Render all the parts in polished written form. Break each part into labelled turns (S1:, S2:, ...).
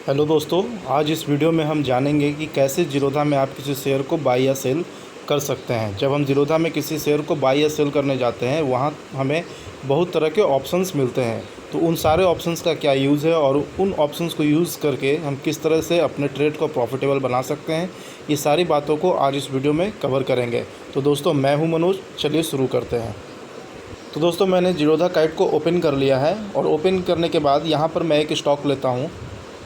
S1: Hello दोस्तों, आज इस वीडियो में हम जानेंगे कि कैसे ज़ीरोधा में आप किसी शेयर को बाई या सेल कर सकते हैं। जब हम ज़ीरोधा में किसी शेयर को बाई या सेल करने जाते हैं, वहाँ हमें बहुत तरह के ऑप्शंस मिलते हैं। तो उन सारे ऑप्शंस का क्या यूज़ है और उन ऑप्शंस को यूज़ करके हम किस तरह से अपने ट्रेड को प्रॉफिटेबल बना सकते हैं, ये सारी बातों को आज इस वीडियो में कवर करेंगे। तो दोस्तों, मैं हूँ मनोज, चलिए शुरू करते हैं। तो दोस्तों, मैंने ज़ीरोधा काइट को ओपन कर लिया है और ओपन करने के बाद यहाँ पर मैं एक स्टॉक लेता हूँ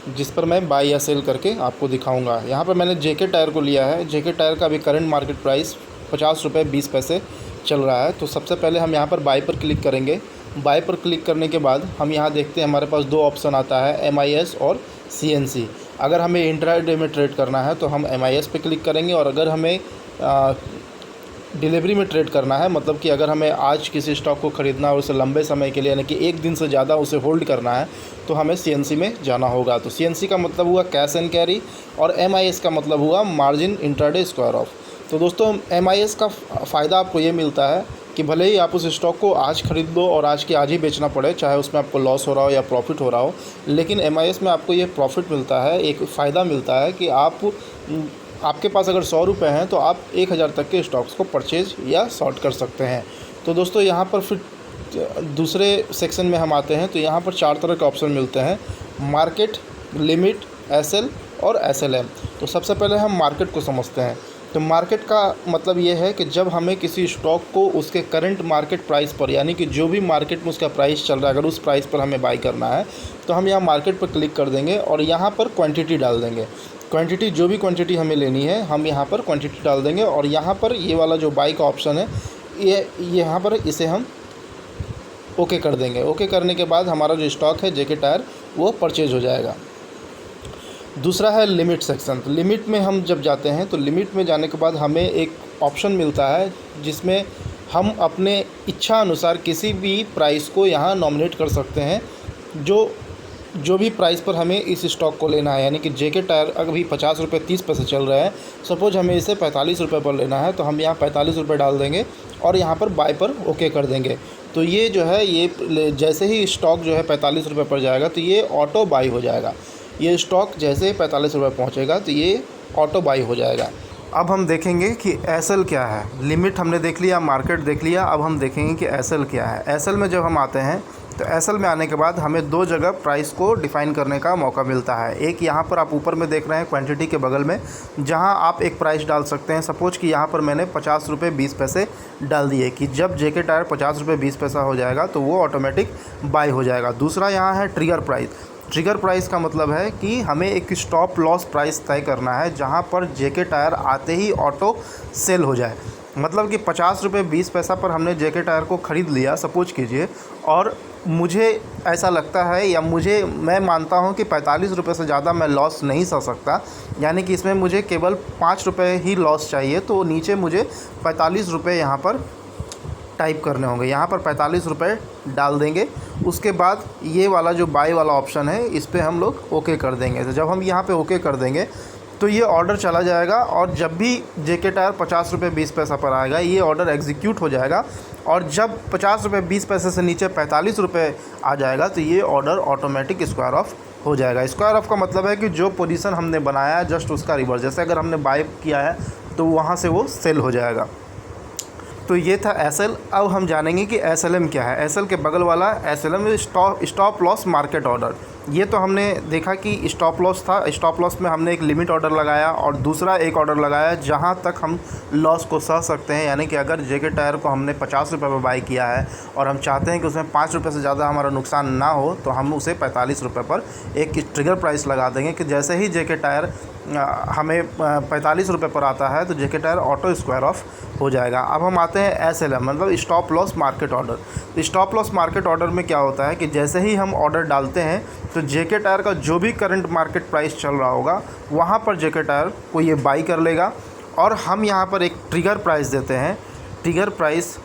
S1: जिस पर मैं बाई या सेल करके आपको दिखाऊंगा। यहाँ पर मैंने जेके टायर को लिया है। जेके टायर का अभी करंट मार्केट प्राइस 50 रुपये 20 पैसे चल रहा है। तो सबसे पहले हम यहाँ पर बाई पर क्लिक करेंगे। बाई पर क्लिक करने के बाद हम यहाँ देखते हैं हमारे पास दो ऑप्शन आता है, MIS और CNC। अगर हमें इंट्राडे में ट्रेड करना है तो हम MIS पे क्लिक करेंगे, और अगर हमें डिलीवरी में ट्रेड करना है, मतलब कि अगर हमें आज किसी स्टॉक को ख़रीदना है उसे लंबे समय के लिए, यानी कि एक दिन से ज़्यादा उसे होल्ड करना है, तो हमें CNC में जाना होगा। तो CNC का मतलब हुआ कैश एंड कैरी, और MIS का मतलब हुआ मार्जिन इंट्राडे स्क्वायर ऑफ। तो दोस्तों, MIS का फ़ायदा आपको ये मिलता है कि भले ही आप उस स्टॉक को आज ख़रीद लो और आज के आज ही बेचना पड़े, चाहे उसमें आपको लॉस हो रहा हो या प्रॉफिट हो रहा हो, लेकिन MIS में आपको ये प्रॉफिट मिलता है, एक फ़ायदा मिलता है कि आपके पास अगर 100 रुपये हैं तो आप 1000 तक के स्टॉक्स को परचेज या शॉर्ट कर सकते हैं। तो दोस्तों, यहाँ पर फिर दूसरे सेक्शन में हम आते हैं। तो यहाँ पर 4 तरह के ऑप्शन मिलते हैं: मार्केट, लिमिट, SL और SLM। तो सबसे पहले हम मार्केट को समझते हैं। तो मार्केट का मतलब ये है कि जब हमें किसी स्टॉक को उसके करंट मार्केट प्राइस पर, यानी कि जो भी मार्केट में उसका प्राइस चल रहा है, अगर उस प्राइस पर हमें बाई करना है तो हम यहाँ मार्केट पर क्लिक कर देंगे और यहाँ पर क्वांटिटी डाल देंगे। क्वांटिटी, जो भी क्वांटिटी हमें लेनी है हम यहाँ पर क्वांटिटी डाल देंगे, और यहाँ पर ये वाला जो बाई का ऑप्शन है, ये यहाँ पर इसे हम ओके कर देंगे। ओके करने के बाद हमारा जो स्टॉक है जेके टायर, वो परचेज हो जाएगा। दूसरा है लिमिट सेक्शन। तो लिमिट में हम जब जाते हैं तो लिमिट में जाने के बाद हमें एक ऑप्शन मिलता है जिसमें हम अपने इच्छा अनुसार किसी भी प्राइस को यहाँ नॉमिनेट कर सकते हैं। जो भी प्राइस पर हमें इस स्टॉक को लेना है, यानी कि जेके टायर अभी 50 रुपये 30 पैसे चल रहा है, सपोज हमें इसे 45 रुपये पर लेना है, तो हम यहाँ 45 रुपये डाल देंगे और यहाँ पर बाय पर ओके कर देंगे। तो ये जो है, ये जैसे ही स्टॉक जो है 45 रुपये पर जाएगा तो ये ऑटो बाई हो जाएगा। ये स्टॉक जैसे ही 45 रुपये पहुँचेगा तो ये ऑटो बाई हो जाएगा। अब हम देखेंगे कि एसएल क्या है। लिमिट हमने देख लिया, मार्केट देख लिया, अब हम देखेंगे कि एसएल क्या है। एसएल में जब हम आते हैं तो एसएल में आने के बाद हमें दो जगह प्राइस को डिफ़ाइन करने का मौका मिलता है। एक यहाँ पर आप ऊपर में देख रहे हैं क्वांटिटी के बगल में, जहाँ आप एक प्राइस डाल सकते हैं। सपोज कि यहाँ पर मैंने 50 रुपये 20 पैसे डाल दिए कि जब जेके टायर 50 रुपये 20 पैसा हो जाएगा तो वो ऑटोमेटिक बाय हो जाएगा। दूसरा यहाँ है ट्रिगर प्राइस। ट्रिगर प्राइस का मतलब है कि हमें एक स्टॉप लॉस प्राइस तय करना है जहां पर जेके टायर आते ही ऑटो सेल हो जाए। मतलब कि 50 रुपये 20 पैसा पर हमने जेके टायर को ख़रीद लिया सपोज कीजिए, और मुझे ऐसा लगता है या मैं मानता हूं कि 45 रुपये से ज़्यादा मैं लॉस नहीं सह सकता, यानी कि इसमें मुझे केवल 5 रुपये ही लॉस चाहिए। तो नीचे मुझे 45 रुपये यहाँ पर टाइप करने होंगे। यहाँ पर 45 रुपये डाल देंगे। उसके बाद ये वाला जो बाय वाला ऑप्शन है, इस पर हम लोग ओके कर देंगे। तो जब हम यहाँ पे ओके कर देंगे तो ये ऑर्डर चला जाएगा, और जब भी जेके टायर 50 रुपये 20 पैसा पर आएगा ये ऑर्डर एग्जीक्यूट हो जाएगा। और जब 50 रुपये 20 पैसे से नीचे 45 रुपये आ जाएगा तो ये ऑर्डर ऑटोमेटिक स्क्वायर ऑफ हो जाएगा। स्क्वायर ऑफ का मतलब है कि जो पोजीशन हमने बनाया है जस्ट उसका रिवर्स, जैसे अगर हमने बाय किया है तो वहाँ से वो सेल हो जाएगा। तो ये था एसएल। अब हम जानेंगे कि एसएलएम क्या है। एसएल के बगल वाला SLM stop loss market order. ये तो हमने देखा कि स्टॉप लॉस था। स्टॉप लॉस में हमने एक लिमिट ऑर्डर लगाया और दूसरा एक ऑर्डर लगाया जहां तक हम लॉस को सह सकते हैं। यानी कि अगर जेके टायर को हमने 50 रुपये पर बाई किया है और हम चाहते हैं कि उसमें 5 रुपये से ज़्यादा हमारा नुकसान ना हो, तो हम उसे 45 रुपये पर एक ट्रिगर प्राइस लगा देंगे कि जैसे ही जेके टायर हमें 45 रुपये पर आता है तो जेके टायर ऑटो स्क्वायर ऑफ हो जाएगा। अब हम आते हैं एसएलएम, मतलब स्टॉप लॉस मार्केट ऑर्डर। तो स्टॉप लॉस मार्केट ऑर्डर में क्या होता है कि जैसे ही हम ऑर्डर डालते हैं तो जेके टायर का जो भी करंट मार्केट प्राइस चल रहा होगा वहाँ पर जेके टायर को ये बाई कर लेगा, और हम यहाँ पर एक ट्रिगर प्राइस देते हैं। ट्रिगर प्राइस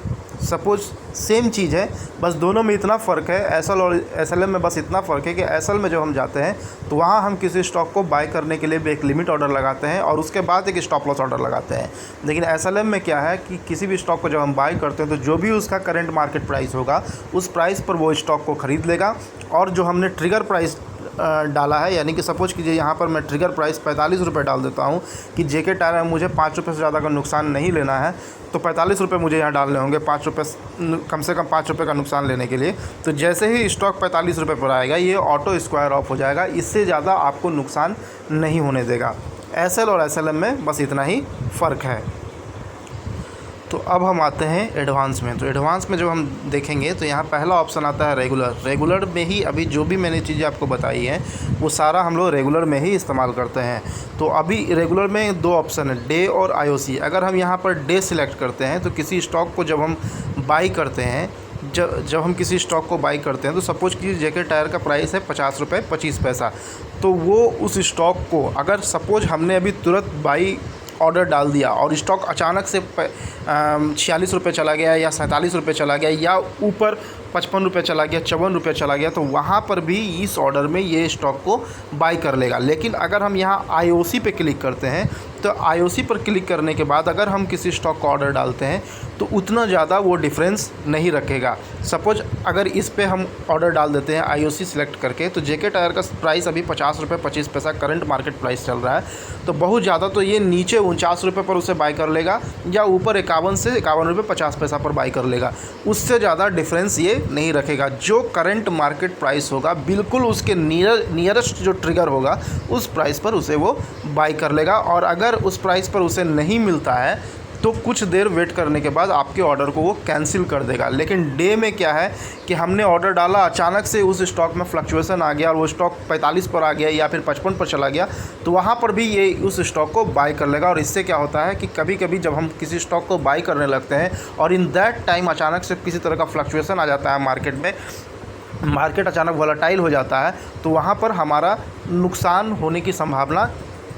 S1: सपोज सेम चीज़ है, बस दोनों में इतना फ़र्क है, एसएल और एसएलएम में बस इतना फ़र्क है कि एसएल में जब हम जाते हैं तो वहाँ हम किसी स्टॉक को बाय करने के लिए भी एक लिमिट ऑर्डर लगाते हैं और उसके बाद एक स्टॉप लॉस ऑर्डर लगाते हैं। लेकिन एसएलएम में क्या है कि किसी भी स्टॉक को जब हम बाय करते हैं तो जो भी उसका करंट मार्केट प्राइस होगा उस प्राइस पर वो स्टॉक को ख़रीद लेगा, और जो हमने ट्रिगर प्राइस डाला है, यानी कि सपोज कीजिए यहाँ पर मैं ट्रिगर प्राइस 45 रुपये डाल देता हूँ कि जेके टायर में मुझे 5 रुपये से ज़्यादा का नुकसान नहीं लेना है, तो 45 रुपये मुझे यहाँ डालने होंगे 5 रुपये, कम से कम 5 रुपये का नुकसान लेने के लिए। तो जैसे ही स्टॉक 45 रुपये पर आएगा ये ऑटो स्क्वायर ऑफ हो जाएगा, इससे ज़्यादा आपको नुकसान नहीं होने देगा। एसएल और एसएलएम में बस इतना ही फ़र्क है। तो अब हम आते हैं एडवांस में। तो एडवांस में जब हम देखेंगे तो यहाँ पहला ऑप्शन आता है रेगुलर। रेगुलर में ही अभी जो भी मैंने चीज़ें आपको बताई हैं वो सारा हम लोग रेगुलर में ही इस्तेमाल करते हैं। तो अभी रेगुलर में 2 ऑप्शन है, डे और आईओसी। अगर हम यहाँ पर डे सिलेक्ट करते हैं तो किसी स्टॉक को जब हम बाई करते हैं, जब हम किसी स्टॉक को बाई करते हैं तो सपोज कि जेके टायर का प्राइस है 50 रुपये 25 पैसा, तो वो उस स्टॉक को अगर सपोज हमने अभी तुरंत बाई ऑर्डर डाल दिया और स्टॉक अचानक से 46 रुपये चला गया या 47 रुपये चला गया या ऊपर 55 रुपये चला गया, 54 रुपये चला गया, तो वहाँ पर भी इस ऑर्डर में ये स्टॉक को बाई कर लेगा। लेकिन अगर हम यहाँ आईओसी पे क्लिक करते हैं तो आईओसी पर क्लिक करने के बाद अगर हम किसी स्टॉक का ऑर्डर डालते हैं तो उतना ज़्यादा वो डिफरेंस नहीं रखेगा। सपोज अगर इस पे हम ऑर्डर डाल देते हैं आईओसी सिलेक्ट करके, तो जेके टायर का प्राइस अभी 50 रुपये 25 पैसा करंट मार्केट प्राइस चल रहा है, तो बहुत ज़्यादा तो ये नीचे 49 रुपये पर उसे बाई कर लेगा या ऊपर 51 से 51 रुपये 50 पैसा पर बाई कर लेगा। उससे ज़्यादा डिफरेंस ये नहीं रखेगा। जो करंट मार्केट प्राइस होगा बिल्कुल उसके नियरेस्ट जो ट्रिगर होगा उस प्राइस पर उसे वो बाई कर लेगा। और अगर उस प्राइस पर उसे नहीं मिलता है तो कुछ देर वेट करने के बाद आपके ऑर्डर को वो कैंसिल कर देगा। लेकिन डे में क्या है कि हमने ऑर्डर डाला, अचानक से उस स्टॉक में फ्लक्चुएसन आ गया और वो स्टॉक 45 पर आ गया या फिर 55 पर चला गया, तो वहाँ पर भी ये उस स्टॉक को बाई कर लेगा। और इससे क्या होता है कि कभी कभी जब हम किसी स्टॉक को बाई करने लगते हैं और इन दैट टाइम अचानक से किसी तरह का फ्लक्चुएसन आ जाता है मार्केट में, मार्केट अचानक वॉलेटाइल हो जाता है, तो वहाँ पर हमारा नुकसान होने की संभावना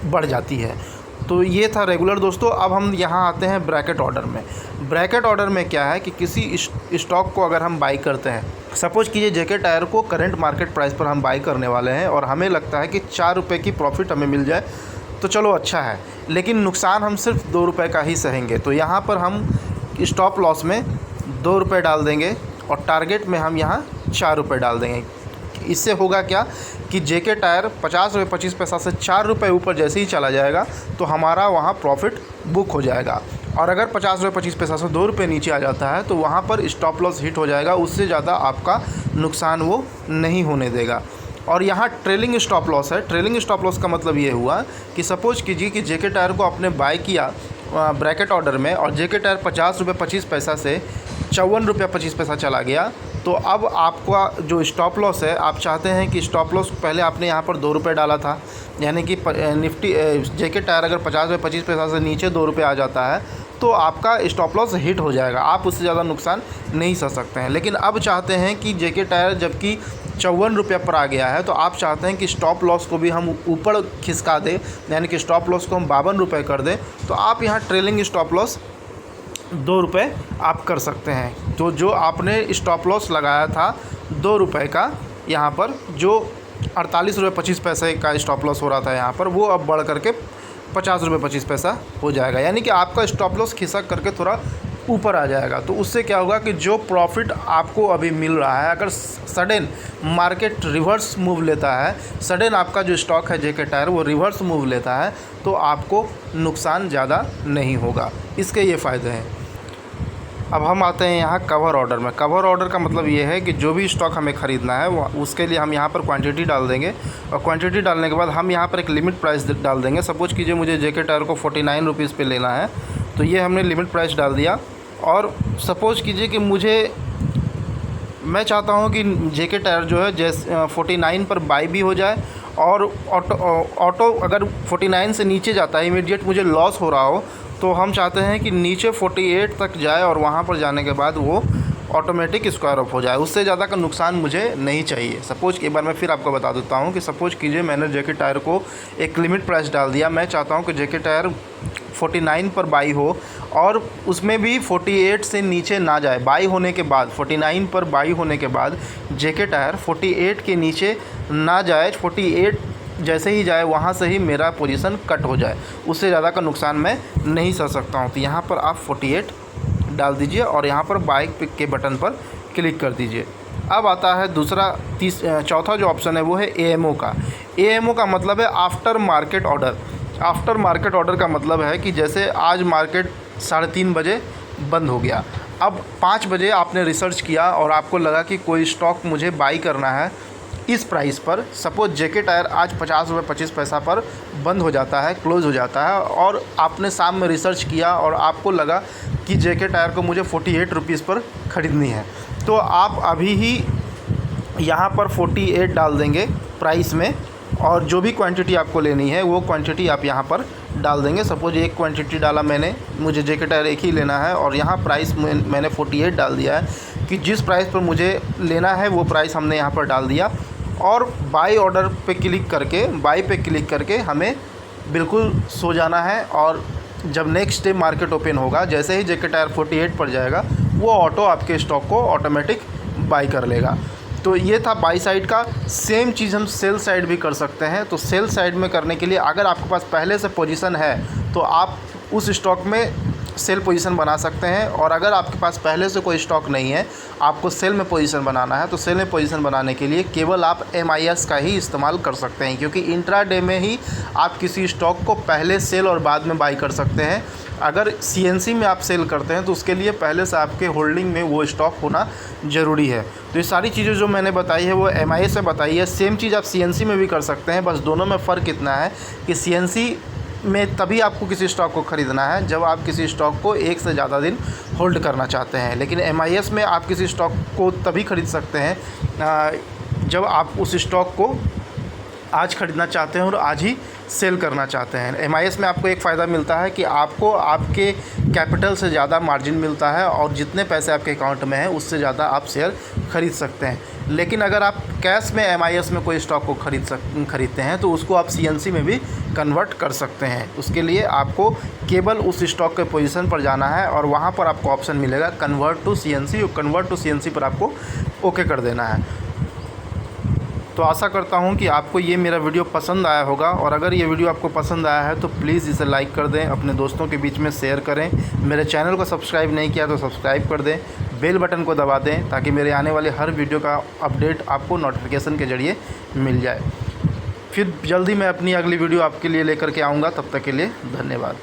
S1: बढ़ जाती है। तो ये था रेगुलर दोस्तों। अब हम यहाँ आते हैं ब्रैकेट ऑर्डर में। ब्रैकेट ऑर्डर में क्या है कि किसी स्टॉक को अगर हम बाई करते हैं, सपोज कीजिए जेके टायर को करंट मार्केट प्राइस पर हम बाई करने वाले हैं और हमें लगता है कि 4 रुपये की प्रॉफिट हमें मिल जाए तो चलो अच्छा है, लेकिन नुकसान हम सिर्फ 2 रुपये का ही सहेंगे। तो यहाँ पर हम स्टॉप लॉस में 2 रुपये डाल देंगे और टारगेट में हम यहाँ 4 रुपये डाल देंगे। इससे होगा क्या कि जेके टायर 50 रुपये 25 पैसा से 4 रुपये ऊपर जैसे ही चला जाएगा तो हमारा वहाँ प्रॉफिट बुक हो जाएगा। और अगर 50 रुपये 25 पैसा से 2 रुपये नीचे आ जाता है तो वहाँ पर स्टॉप लॉस हिट हो जाएगा, उससे ज़्यादा आपका नुकसान वो नहीं होने देगा। और यहाँ ट्रेलिंग स्टॉप लॉस है। ट्रेलिंग स्टॉप लॉस का मतलब ये हुआ कि सपोज कीजिए कि जेके टायर को आपने बाय किया ब्रैकेट ऑर्डर में और जेके टायर 50 रुपये 25 पैसा से 54 रुपये 25 पैसा चला गया, तो अब आपका जो स्टॉप लॉस है, आप चाहते हैं कि स्टॉप लॉस पहले आपने यहाँ पर 2 रुपये डाला था, यानी कि निफ्टी जेके टायर अगर 50 रुपये 25 पैसा से नीचे 2 रुपये आ जाता है तो आपका स्टॉप लॉस हिट हो जाएगा, आप उससे ज़्यादा नुकसान नहीं सह सकते हैं। लेकिन अब चाहते हैं कि जेके टायर जबकि 54 रुपये पर आ गया है तो आप चाहते हैं कि स्टॉप लॉस को भी हम ऊपर खिसका दें, यानी कि स्टॉप लॉस को हम 52 रुपये कर दें, तो आप यहाँ ट्रेलिंग स्टॉप लॉस 2 रुपये आप कर सकते हैं। तो जो आपने स्टॉप लॉस लगाया था 2 रुपये का, यहाँ पर जो 48 रुपये 25 पैसे का स्टॉप लॉस हो रहा था यहाँ पर, वो अब बढ़ करके 50 रुपये 25 पैसा हो जाएगा, यानी कि आपका स्टॉप लॉस खिसक करके थोड़ा ऊपर आ जाएगा। तो उससे क्या होगा कि जो प्रॉफिट आपको अभी मिल रहा है, अगर सडन मार्केट रिवर्स मूव लेता है, सडन आपका जो स्टॉक है जेके टायर वो रिवर्स मूव लेता है, तो आपको नुकसान ज़्यादा नहीं होगा। इसके ये फ़ायदे हैं। अब हम आते हैं यहाँ कवर ऑर्डर में। कवर ऑर्डर का मतलब ये है कि जो भी स्टॉक हमें ख़रीदना है वो उसके लिए हम यहाँ पर क्वांटिटी डाल देंगे और क्वांटिटी डालने के बाद हम यहाँ पर एक लिमिट प्राइस डाल देंगे। सपोज कीजिए मुझे जेके टायर को 49 रुपीज़ पे लेना है, तो ये हमने लिमिट प्राइस डाल दिया। और सपोज कीजिए कि मैं चाहता हूँ कि जेके टायर जो है जैसे 49 पर बाई भी हो जाए और ऑटो अगर 49 से नीचे जाता है, इमीडिएट मुझे लॉस हो रहा हो, तो हम चाहते हैं कि नीचे 48 तक जाए और वहाँ पर जाने के बाद वो ऑटोमेटिक स्क्वायर ऑफ हो जाए। उससे ज़्यादा का नुकसान मुझे नहीं चाहिए। सपोज एक बार मैं फिर आपको बता देता हूँ कि सपोज कीजिए मैंने जेके टायर को एक लिमिट प्राइस डाल दिया। मैं चाहता हूँ कि जेके टायर 49 पर बाई हो और उसमें भी 48 से नीचे ना जाए। बाई होने के बाद 49 पर बाई होने के बाद जेके टायर 48 के नीचे ना जाए, 48 जैसे ही जाए वहाँ से ही मेरा पोजीशन कट हो जाए, उससे ज़्यादा का नुकसान मैं नहीं सह सकता हूँ। तो यहाँ पर आप 48 डाल दीजिए और यहाँ पर बाई के बटन पर क्लिक कर दीजिए। अब आता है चौथा जो ऑप्शन है वो है AMO का। AMO का मतलब है after market order. After market order का मतलब है कि जैसे आज मार्केट 3:30 बजे बंद हो गया, अब 5 बजे आपने रिसर्च किया और आपको लगा कि कोई स्टॉक मुझे बाई करना है इस प्राइस पर। सपोज़ जेके टायर आज 50 रुपये 25 पैसा पर बंद हो जाता है, क्लोज़ हो जाता है, और आपने शाम में रिसर्च किया और आपको लगा कि जेके टायर को मुझे 48 रुपीज़ पर ख़रीदनी है, तो आप अभी ही यहाँ पर 48 डाल देंगे प्राइस में, और जो भी क्वांटिटी आपको लेनी है वो क्वांटिटी आप यहाँ पर डाल देंगे। सपोज एक क्वांटिटी डाला मैंने, मुझे जेके टायर एक ही लेना है, और यहाँ प्राइस मैंने 48 डाल दिया है कि जिस प्राइस पर मुझे लेना है वो प्राइस हमने यहाँ पर डाल दिया। और बाई ऑर्डर पे क्लिक करके, बाई पे क्लिक करके हमें बिल्कुल सो जाना है, और जब नेक्स्ट डे मार्केट ओपन होगा, जैसे ही जेके टायर 48 पर जाएगा, वो ऑटो आपके स्टॉक को ऑटोमेटिक बाई कर लेगा। तो ये था बाई साइड का। सेम चीज़ हम सेल साइड भी कर सकते हैं। तो सेल साइड में करने के लिए अगर आपके पास पहले से पोजीशन है तो आप उस स्टॉक में सेल पोजीशन बना सकते हैं, और अगर आपके पास पहले से कोई स्टॉक नहीं है, आपको सेल में पोजीशन बनाना है, तो सेल में पोजीशन बनाने के लिए केवल आप MIS का ही इस्तेमाल कर सकते हैं, क्योंकि इंट्राडे में ही आप किसी स्टॉक को पहले सेल और बाद में बाई कर सकते हैं। अगर CNC में आप सेल करते हैं तो उसके लिए पहले से आपके होल्डिंग में वो स्टॉक होना ज़रूरी है। तो ये सारी चीज़ें जो मैंने बताई है वो MIS में बताई है। सेम चीज़ आप CNC में भी कर सकते हैं, बस दोनों में फ़र्क इतना है कि CNC में तभी आपको किसी स्टॉक को ख़रीदना है जब आप किसी स्टॉक को एक से ज़्यादा दिन होल्ड करना चाहते हैं, लेकिन MIS में आप किसी स्टॉक को तभी ख़रीद सकते हैं जब आप उस स्टॉक को आज ख़रीदना चाहते हैं और आज ही सेल करना चाहते हैं। MIS में आपको एक फ़ायदा मिलता है कि आपको आपके कैपिटल से ज़्यादा मार्जिन मिलता है, और जितने पैसे आपके अकाउंट में हैं उससे ज़्यादा आप शेयर ख़रीद सकते हैं। लेकिन अगर आप कैश में MIS में कोई स्टॉक को ख़रीदते हैं तो उसको आप CNC में भी कन्वर्ट कर सकते हैं। उसके लिए आपको केवल उस स्टॉक के पोजीशन पर जाना है, और वहाँ पर आपको ऑप्शन मिलेगा कन्वर्ट टू CNC, और कन्वर्ट टू CNC पर आपको ओके कर देना है। तो आशा करता हूँ कि आपको ये मेरा वीडियो पसंद आया होगा, और अगर ये वीडियो आपको पसंद आया है तो प्लीज़ इसे लाइक कर दें, अपने दोस्तों के बीच में शेयर करें। मेरे चैनल को सब्सक्राइब नहीं किया तो सब्सक्राइब कर दें, बेल बटन को दबा दें, ताकि मेरे आने वाले हर वीडियो का अपडेट आपको नोटिफिकेशन के ज़रिए मिल जाए। फिर जल्दी मैं अपनी अगली वीडियो आपके लिए लेकर के आऊँगा। तब तक के लिए धन्यवाद।